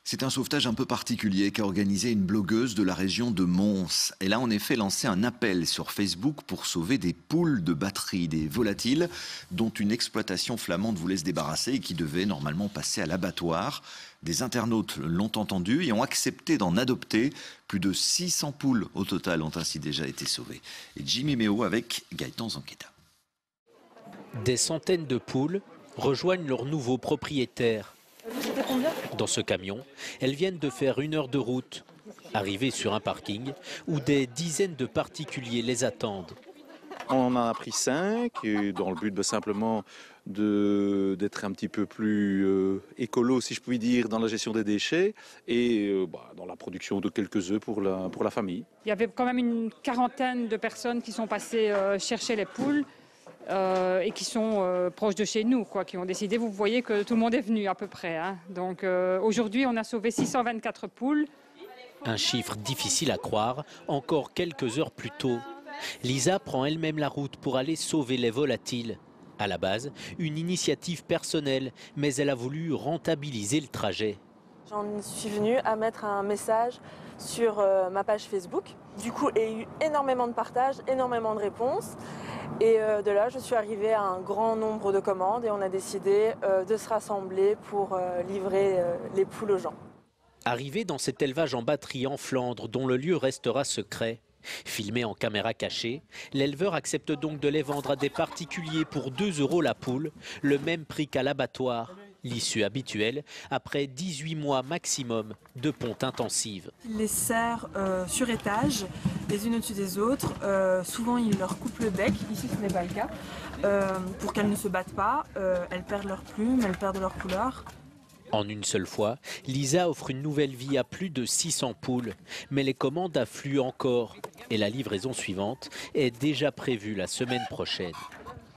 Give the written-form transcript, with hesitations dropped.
C'est un sauvetage un peu particulier qu'a organisé une blogueuse de la région de Mons. Elle a en effet lancé un appel sur Facebook pour sauver des poules de batterie, des volatiles dont une exploitation flamande voulait se débarrasser et qui devaient normalement passer à l'abattoir. Des internautes l'ont entendu et ont accepté d'en adopter. Plus de 600 poules au total ont ainsi déjà été sauvées. Et Jimmy Méo avec Gaëtan Zanqueta. Des centaines de poules rejoignent leur nouveau propriétaire. Dans ce camion, elles viennent de faire 1 heure de route, arrivées sur un parking où des dizaines de particuliers les attendent. On en a pris 5 dans le but simplement d'être un petit peu plus écolo, si je puis dire, dans la gestion des déchets et dans la production de quelques œufs pour la famille. Il y avait quand même une quarantaine de personnes qui sont passées chercher les poules. Et qui sont proches de chez nous, qui ont décidé, vous voyez que tout le monde est venu à peu près. Donc aujourd'hui, on a sauvé 624 poules. Un chiffre difficile à croire, encore quelques heures plus tôt. Lisa prend elle-même la route pour aller sauver les volatiles. À la base, une initiative personnelle, mais elle a voulu rentabiliser le trajet. J'en suis venue à mettre un message sur ma page Facebook. Du coup, il y a eu énormément de partages, énormément de réponses. Et de là, je suis arrivée à un grand nombre de commandes et on a décidé de se rassembler pour livrer les poules aux gens. Arrivé dans cet élevage en batterie en Flandre, dont le lieu restera secret, filmé en caméra cachée, l'éleveur accepte donc de les vendre à des particuliers pour 2 € la poule, le même prix qu'à l'abattoir. L'issue habituelle après 18 mois maximum de ponte intensive. Il les serre sur étage, les unes au-dessus des autres. Souvent, il leur coupe le bec. Ici, ce n'est pas le cas. Pour qu'elles ne se battent pas, elles perdent leurs plumes, elles perdent leur couleur. En une seule fois, Lisa offre une nouvelle vie à plus de 600 poules. Mais les commandes affluent encore. Et la livraison suivante est déjà prévue la semaine prochaine.